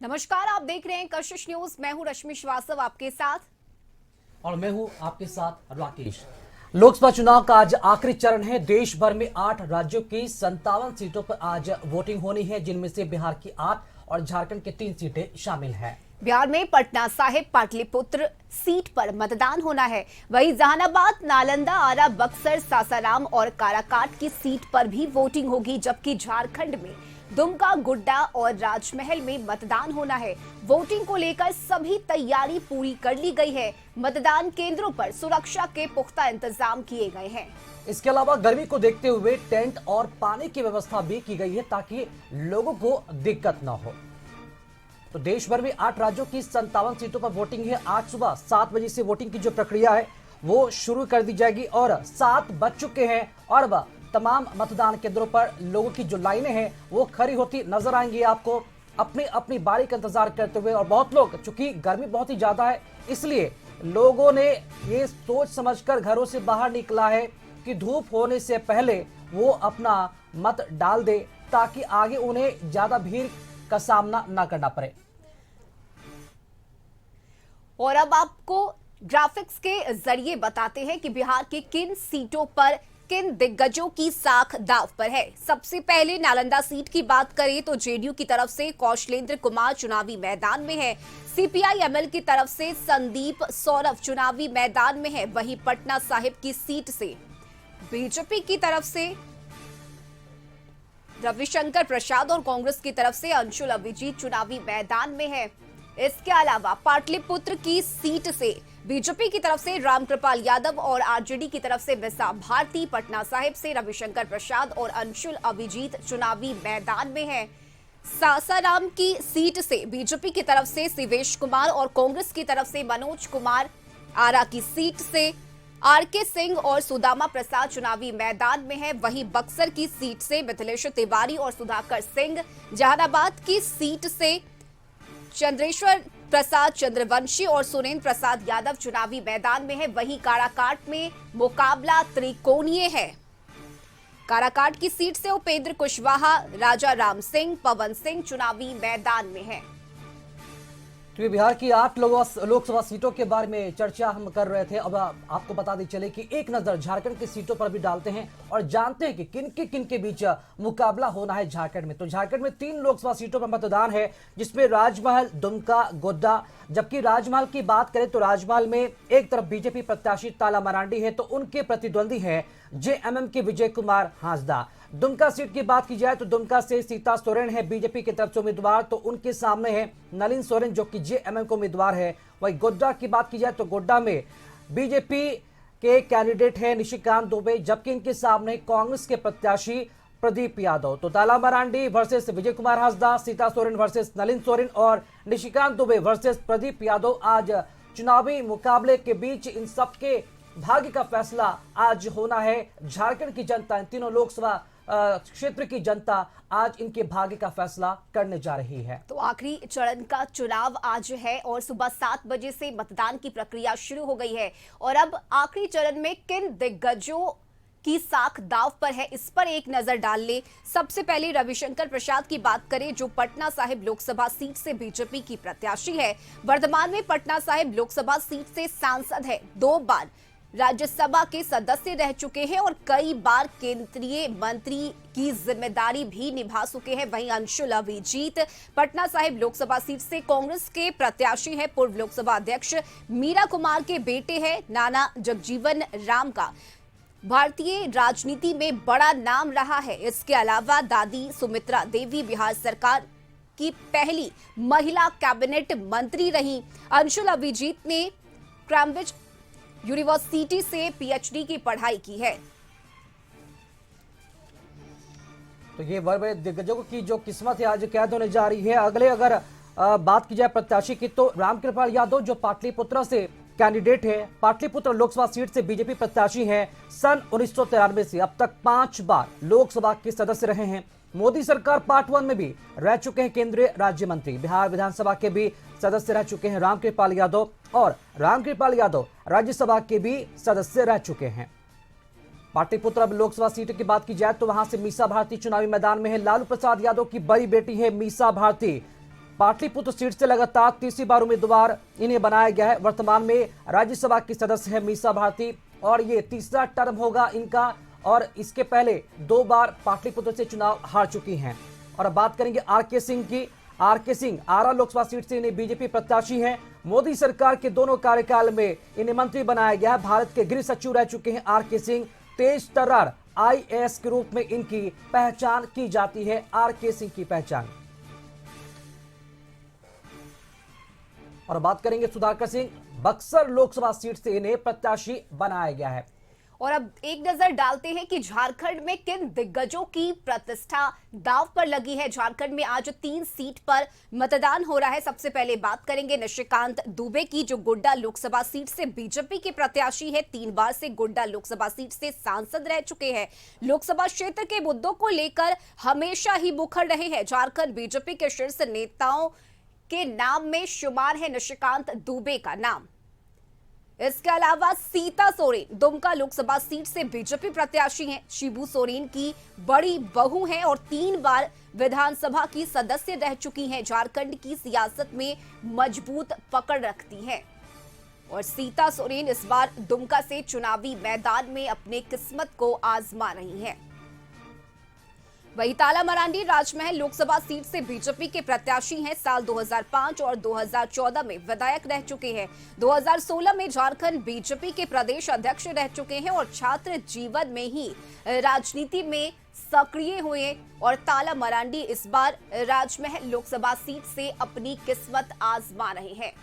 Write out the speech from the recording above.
नमस्कार, आप देख रहे हैं कशिश न्यूज। मैं हूं रश्मि श्रीवास्तव आपके साथ और मैं हूं आपके साथ राकेश। लोकसभा चुनाव का आज आखिरी चरण है। देश भर में 8 राज्यों की 57 सीटों पर आज वोटिंग होनी है, जिनमें से बिहार की 8 और झारखंड की 3 सीटें शामिल हैं। बिहार में पटना साहिब पाटलिपुत्र सीट पर मतदान होना है। वहीं जहानाबाद, नालंदा, आरा, बक्सर, सासाराम और काराकाट की सीट पर भी वोटिंग होगी, जबकि झारखंड में दुमका, गोड्डा और राजमहल में मतदान होना है। वोटिंग को लेकर सभी तैयारी पूरी कर ली गई है। मतदान केंद्रों पर सुरक्षा के पुख्ता इंतजाम किए गए हैं। इसके अलावा गर्मी को देखते हुए टेंट और पानी की व्यवस्था भी की गई है, ताकि लोगों को दिक्कत न हो। तो देश भर में 8 राज्यों की 57 सीटों पर वोटिंग है। आज सुबह 7 बजे से वोटिंग की जो प्रक्रिया है वो शुरू कर दी जाएगी और 7 बज चुके हैं और अब तमाम मतदान केंद्रों पर लोगों की जो लाइनें हैं वो खड़ी होती नजर आएंगी आपको, अपनी अपनी बारी का इंतजार करते हुए। और बहुत लोग, चूंकि गर्मी बहुत ही ज्यादा है, इसलिए लोगों ने ये सोच समझकर घरों से बाहर निकला है कि धूप होने से पहले वो अपना मत डाल दे, ताकि आगे उन्हें ज्यादा भीड़ का सामना न करना पड़े। और अब आपको ग्राफिक्स के जरिए बताते हैं कि बिहार के किन सीटों पर किन दिग्गजों की साख दांव पर है। सबसे पहले नालंदा सीट की बात करें तो जेडीयू की तरफ से कौशलेंद्र कुमार चुनावी मैदान में है। सीपीआई एमएल की तरफ से संदीप सौरभ चुनावी मैदान में है। वहीं पटना साहिब की सीट से बीजेपी की तरफ से रविशंकर प्रसाद और कांग्रेस की तरफ से अंशुल अभिजीत चुनावी मैदान में है। इसके अलावा पाटलिपुत्र की सीट से बीजेपी की तरफ से रामकृपाल यादव और आरजेडी की तरफ से मिसा भारती, पटना साहिब से रविशंकर प्रसाद और अंशुल अभिजीत चुनावी मैदान में है। सासाराम की सीट से बीजेपी की तरफ से शिवेश कुमार और कांग्रेस की तरफ से मनोज कुमार, आरा की सीट से आरके सिंह और सुदामा प्रसाद चुनावी मैदान में है। वहीं बक्सर की सीट से मिथिलेश तिवारी और सुधाकर सिंह, जहानाबाद की सीट से चंद्रेश्वर प्रसाद चंद्रवंशी और सुरेंद्र प्रसाद यादव चुनावी मैदान में है। वहीं काराकाट में मुकाबला त्रिकोणीय है। काराकाट की सीट से उपेंद्र कुशवाहा, राजा राम सिंह, पवन सिंह चुनावी मैदान में है। तो बिहार की 8 लोकसभा सीटों के बारे में चर्चा हम कर रहे थे। अब आपको बता दी चले कि एक नजर झारखंड की सीटों पर भी डालते हैं और जानते हैं कि किन के बीच मुकाबला होना है झारखंड में। तो झारखंड में 3 लोकसभा सीटों पर मतदान है, जिसमें राजमहल, दुमका, गोड्डा। जबकि राजमहल की बात करें तो राजमहल में एक तरफ बीजेपी प्रत्याशी ताला मरांडी है, तो उनके प्रतिद्वंदी है जेएमएम के विजय कुमार हांसदा। दुमका सीट की बात की जाए तो दुमका से सीता सोरेन है बीजेपी की तरफ से उम्मीदवार, तो उनके सामने है नलिन सोरेन जो कि जेएमएम को उम्मीदवार है। वहीं गोड्डा की बात की जाए तो गोड्डा में बीजेपी के कैंडिडेट है निशिकांत दुबे, जबकि इनके सामने कांग्रेस के प्रत्याशी प्रदीप यादव। तो ताला मरांडी वर्सेस विजय कुमार हांसदा, सीता सोरेन वर्सेस नलिन सोरेन और निशिकांत दुबे वर्सेस प्रदीप यादव आज चुनावी मुकाबले के बीच इन सबके भाग्य का फैसला आज होना है। झारखंड की जनता, इन तीनों लोकसभा क्षेत्र की जनता आज इनके भाग्य का फैसला करने जा रही है। तो आखिरी चरण का चुनाव आज है और सुबह 7 बजे से मतदान की प्रक्रिया शुरू हो गई है। और अब आखिरी चरण में किन दिग्गजों की साख दाव पर है, इस पर एक नजर डाल ले। सबसे पहले रविशंकर प्रसाद की बात करें, जो पटना साहिब लोकसभा सीट से बीजेपी की प्रत्याशी है। वर्तमान में पटना साहिब लोकसभा सीट से सांसद है, 2 बार राज्यसभा के सदस्य रह चुके हैं और कई बार केंद्रीय मंत्री की जिम्मेदारी भी निभा चुके हैं। वहीं अंशुल अभिजीत पटना साहिब लोकसभा सीट से कांग्रेस के प्रत्याशी है। पूर्व लोकसभा अध्यक्ष मीरा कुमार के बेटे हैं। नाना जगजीवन राम का भारतीय राजनीति में बड़ा नाम रहा है। इसके अलावा दादी सुमित्रा देवी बिहार सरकार की पहली महिला कैबिनेट मंत्री रही। अंशुल अभिजीत ने कैम्ब्रिज यूनिवर्सिटी से पीएचडी की पढ़ाई की है। तो ये बड़े दिग्गजों की जो किस्मत है आज कैद होने जा रही है। अगले अगर बात की जाए प्रत्याशी की, तो रामकृपाल यादव जो पाटलिपुत्र से कैंडिडेट है, पाटलिपुत्र लोकसभा सीट से बीजेपी प्रत्याशी हैं। सन 1993 से अब तक 5 बार लोकसभा के सदस्य रहे हैं। मोदी सरकार पार्ट 1 में भी रह चुके हैं केंद्रीय राज्य मंत्री। बिहार विधानसभा के भी सदस्य रह चुके हैं रामकृपाल यादव, और रामकृपाल यादव राज्यसभा के भी सदस्य रह चुके हैं। पाटलिपुत्र लोकसभा सीट की बात की जाए तो वहां से मीसा भारती चुनावी मैदान में है। लालू प्रसाद यादव की बड़ी बेटी है मीसा भारती। पाटलिपुत्र सीट से लगातार तीसरी बार उम्मीदवार इन्हें बनाया गया है। वर्तमान में राज्यसभा की सदस्य है मीसा भारती और ये तीसरा टर्म होगा इनका, और इसके पहले 2 बार पाटलिपुत्र से चुनाव हार चुकी हैं। और अब बात करेंगे आर.के. सिंह की। आर.के. सिंह आरा लोकसभा सीट से इन्हें बीजेपी प्रत्याशी हैं। मोदी सरकार के दोनों कार्यकाल में इन्हें मंत्री बनाया गया है। भारत के गृह सचिव रह चुके हैं आर.के. सिंह। तेज तर्रार आईएएस के रूप में इनकी पहचान की जाती है। आर.के. सिंह की पहचान। और बात करेंगे सुधाकर सिंह। बक्सर लोकसभा सीट से इन्हें प्रत्याशी बनाया गया है। और अब एक नजर डालते हैं कि झारखंड में किन दिग्गजों की प्रतिष्ठा दांव पर लगी है। झारखंड में आज 3 सीट पर मतदान हो रहा है। सबसे पहले बात करेंगे निशिकांत दुबे की, जो गोड्डा लोकसभा सीट से बीजेपी के प्रत्याशी है। 3 बार से गोड्डा लोकसभा सीट से सांसद रह चुके हैं। लोकसभा क्षेत्र के मुद्दों को लेकर हमेशा ही मुखर रहे हैं। झारखंड बीजेपी के शीर्ष नेताओं के नाम में शुमार है निशिकांत दुबे का नाम। इसके अलावा सीता सोरेन दुमका लोकसभा सीट से बीजेपी प्रत्याशी हैं। शिबू सोरेन की बड़ी बहू हैं और 3 बार विधानसभा की सदस्य रह चुकी हैं। झारखंड की सियासत में मजबूत पकड़ रखती हैं और सीता सोरेन इस बार दुमका से चुनावी मैदान में अपने किस्मत को आजमा रही हैं। वही ताला मरांडी राजमहल लोकसभा सीट से बीजेपी के प्रत्याशी हैं। साल 2005 और 2014 में विधायक रह चुके हैं। 2016 में झारखंड बीजेपी के प्रदेश अध्यक्ष रह चुके हैं और छात्र जीवन में ही राजनीति में सक्रिय हुए। और ताला मरांडी इस बार राजमहल लोकसभा सीट से अपनी किस्मत आजमा रहे हैं।